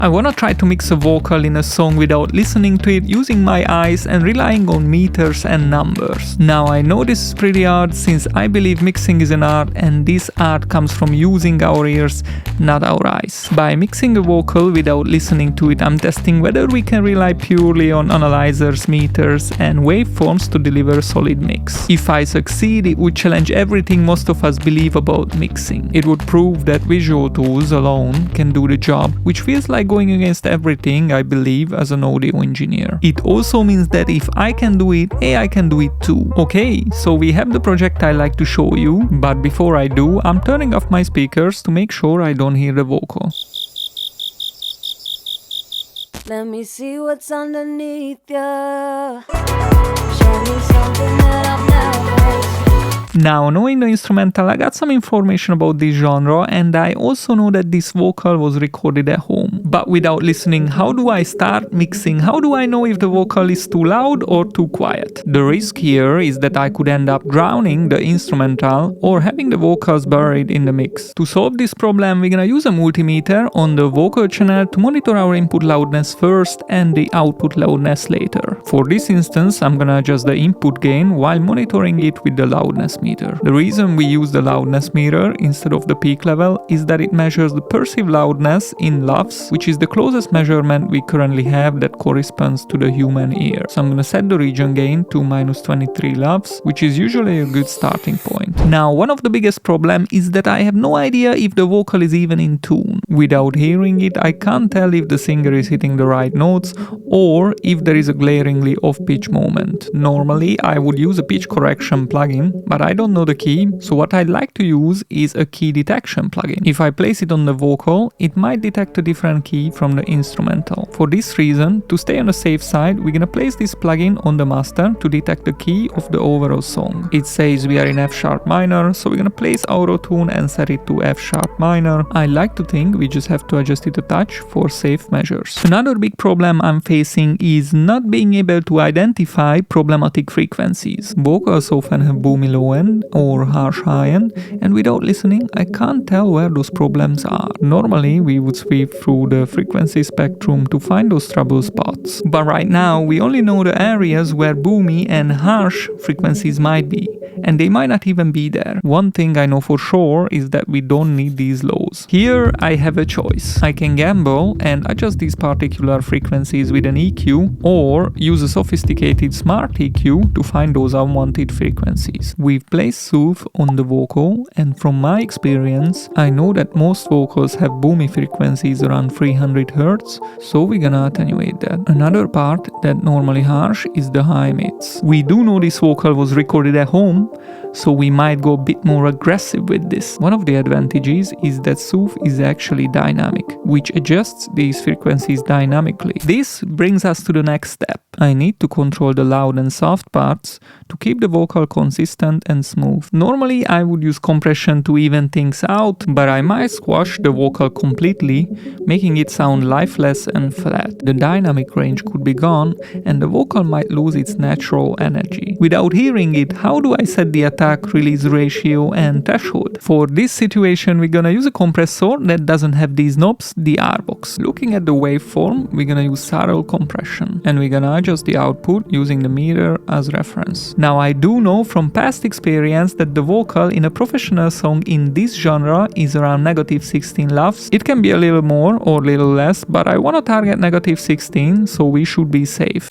I wanna try to mix a vocal in a song without listening to it, using my eyes and relying on meters and numbers. Now I know this is pretty hard since I believe mixing is an art, and this art comes from using our ears, not our eyes. By mixing a vocal without listening to it, I'm testing whether we can rely purely on analyzers, meters and waveforms to deliver a solid mix. If I succeed, it would challenge everything most of us believe about mixing. It would prove that visual tools alone can do the job, which feels like going against everything I believe as an audio engineer. It also means that if I can do it, AI can do it too. Okay, so we have the project I like to show you, but before I do, I'm turning off my speakers to make sure I don't hear the vocal. Let me see what's underneath ya. Show me something that I've never seen. Now, knowing the instrumental, I got some information about this genre, and I also know that this vocal was recorded at home. But without listening, how do I start mixing? How do I know if the vocal is too loud or too quiet? The risk here is that I could end up drowning the instrumental or having the vocals buried in the mix. To solve this problem, we're gonna use a multimeter on the vocal channel to monitor our input loudness first and the output loudness later. For this instance, I'm gonna adjust the input gain while monitoring it with the loudness meter. The reason we use the loudness meter instead of the peak level is that it measures the perceived loudness in LUFS, which is the closest measurement we currently have that corresponds to the human ear. So I'm gonna set the region gain to -23 LUFS, which is usually a good starting point. Now, one of the biggest problem is that I have no idea if the vocal is even in tune. Without hearing it, I can't tell if the singer is hitting the right notes or if there is a glaringly off-pitch moment. Normally, I would use a pitch correction plugin, but I don't know the key, so what I'd like to use is a key detection plugin. If I place it on the vocal, it might detect a different key from the instrumental. For this reason, to stay on the safe side, we're gonna place this plugin on the master to detect the key of the overall song. It says we are in F sharp minor, so we're gonna place auto tune and set it to F sharp minor. I like to think we just have to adjust it a touch for safe measures. Another big problem I'm facing is not being able to identify problematic frequencies. Vocals often have boomy low end or harsh high end, and without listening, I can't tell where those problems are. Normally, we would sweep through the frequency spectrum to find those trouble spots. But right now, we only know the areas where boomy and harsh frequencies might be, and they might not even be there. One thing I know for sure is that we don't need these lows. Here, I have a choice. I can gamble and adjust these particular frequencies with an EQ, or use a sophisticated smart EQ to find those unwanted frequencies. We've placed sooth on the vocal, and from my experience, I know that most vocals have boomy frequencies around 300 Hz, so we're gonna attenuate that. Another part that normally harsh is the high mids. We do know this vocal was recorded at home, so we might go a bit more aggressive with this. One of the advantages is that sooth is actually dynamic, which adjusts these frequencies dynamically. This brings us to the next step. I need to control the loud and soft parts to keep the vocal consistent and smooth. Normally I would use compression to even things out, but I might squash the vocal completely, making it sound lifeless and flat. The dynamic range could be gone and the vocal might lose its natural energy. Without hearing it, how do I set the attack, release ratio and threshold? For this situation, we're gonna use a compressor that doesn't have these knobs, the R-Box. Looking at the waveform, we're gonna use subtle compression, and we're gonna adjust the output using the meter as reference. Now, I do know from past experience that the vocal in a professional song in this genre is around -16 LUFS. It can be a little more or a little less, but I want to target -16, so we should be safe.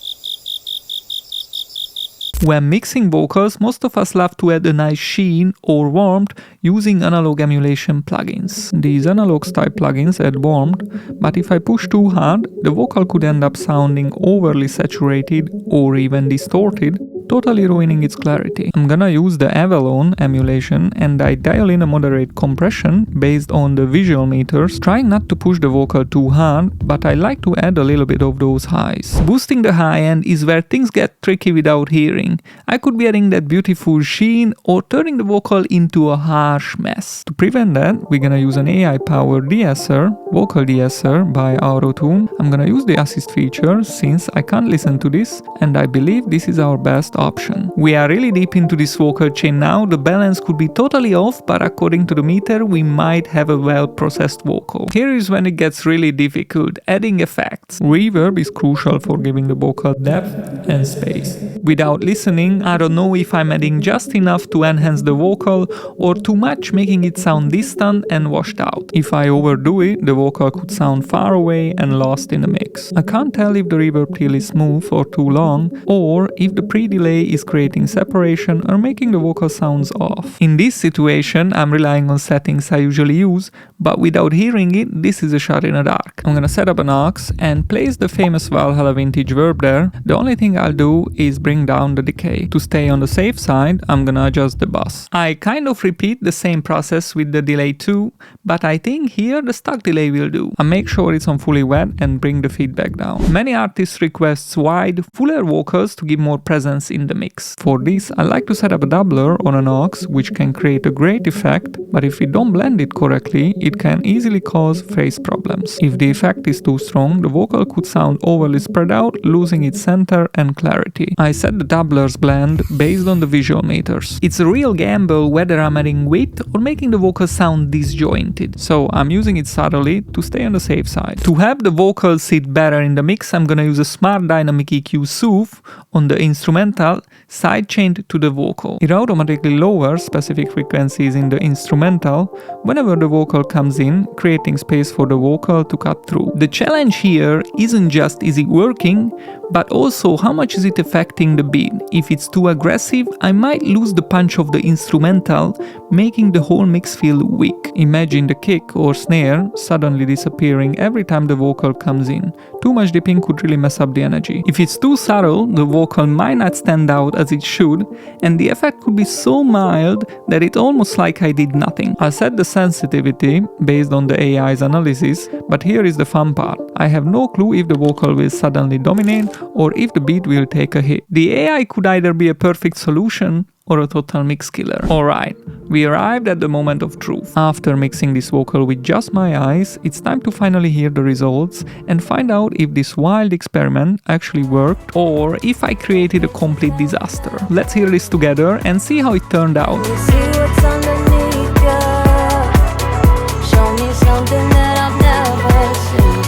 When mixing vocals, most of us love to add a nice sheen or warmth using analog emulation plugins. These analog style plugins add warmth, but if I push too hard, the vocal could end up sounding overly saturated or even distorted, totally ruining its clarity. I'm gonna use the Avalon emulation and I dial in a moderate compression based on the visual meters, trying not to push the vocal too hard, but I like to add a little bit of those highs. Boosting the high end is where things get tricky without hearing. I could be adding that beautiful sheen or turning the vocal into a harsh mess. To prevent that, we're gonna use an AI-powered de-esser, vocal de-esser by Auto-Tune. I'm gonna use the assist feature since I can't listen to this, and I believe this is our best option. We are really deep into this vocal chain now, the balance could be totally off, but according to the meter we might have a well-processed vocal. Here is when it gets really difficult, adding effects. Reverb is crucial for giving the vocal depth and space. Without listening, I don't know if I'm adding just enough to enhance the vocal or too much, making it sound distant and washed out. If I overdo it, the vocal could sound far away and lost in the mix. I can't tell if the reverb tail is smooth or too long, or if the pre-delay is creating separation or making the vocal sounds off. In this situation, I'm relying on settings I usually use, but without hearing it, this is a shot in the dark. I'm gonna set up an aux and place the famous Valhalla vintage verb there. The only thing I'll do is bring down the decay. To stay on the safe side, I'm gonna adjust the bus. I kind of repeat the same process with the delay too, but I think here the stock delay will do. I make sure it's on fully wet and bring the feedback down. Many artists request wide, fuller vocals to give more presence in the mix. For this, I like to set up a doubler on an aux, which can create a great effect, but if we don't blend it correctly, it can easily cause phase problems. If the effect is too strong, the vocal could sound overly spread out, losing its center and clarity. I set the doubler's blend based on the visual meters. It's a real gamble whether I'm adding width or making the vocal sound disjointed, so I'm using it subtly to stay on the safe side. To have the vocal sit better in the mix, I'm gonna use a smart dynamic EQ soothe on the instrumental, sidechained to the vocal. It automatically lowers specific frequencies in the instrumental whenever the vocal comes in, creating space for the vocal to cut through. The challenge here isn't just is it working, but also how much is it affecting the beat. If it's too aggressive, I might lose the punch of the instrumental, making the whole mix feel weak. Imagine the kick or snare suddenly disappearing every time the vocal comes in. Too much dipping could really mess up the energy. If it's too subtle, the vocal might not stand out as it should, and the effect could be so mild that it's almost like I did nothing. I'll set the sensitivity based on the AI's analysis, but here is the fun part. I have no clue if the vocal will suddenly dominate or if the beat will take a hit. The AI could either be a perfect solution or a total mix killer. Alright, we arrived at the moment of truth. After mixing this vocal with just my eyes, it's time to finally hear the results and find out if this wild experiment actually worked or if I created a complete disaster. Let's hear this together and see how it turned out. You see what's underneath you. Show me something that I've never seen.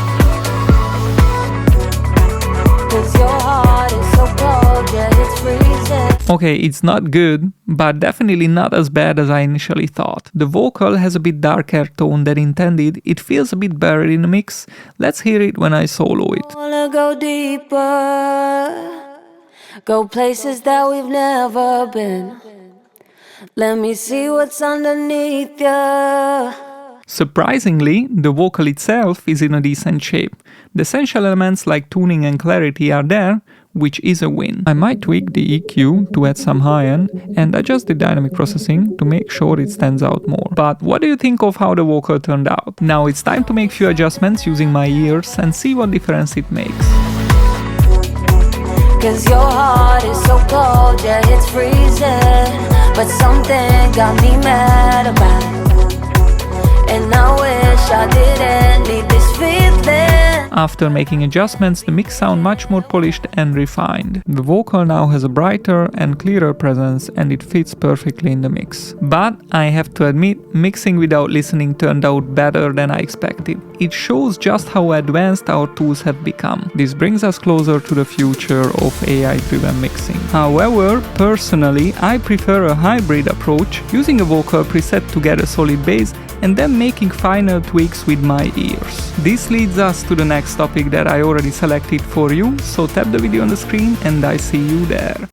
'Cause your heart is so cold, yeah, it's freezing. Okay, it's not good, but definitely not as bad as I initially thought. The vocal has a bit darker tone than intended, it feels a bit buried in the mix. Let's hear it when I solo it. I wanna go deeper, go places that we've never been. Let me see what's underneath you. Surprisingly, the vocal itself is in a decent shape. The essential elements like tuning and clarity are there, which is a win. I might tweak the EQ to add some high end and adjust the dynamic processing to make sure it stands out more. But what do you think of how the vocal turned out? Now it's time to make few adjustments using my ears and see what difference it makes. 'Cause your heart is so cold, yeah, it's freezing. But something got me mad about it, and I wish I didn't need this feeling. After making adjustments, the mix sound much more polished and refined. The vocal now has a brighter and clearer presence and it fits perfectly in the mix. But I have to admit, mixing without listening turned out better than I expected. It shows just how advanced our tools have become. This brings us closer to the future of AI-driven mixing. However, personally, I prefer a hybrid approach, using a vocal preset to get a solid bass and then making final tweaks with my ears. This leads us to the next topic that I already selected for you, so tap the video on the screen and I see you there.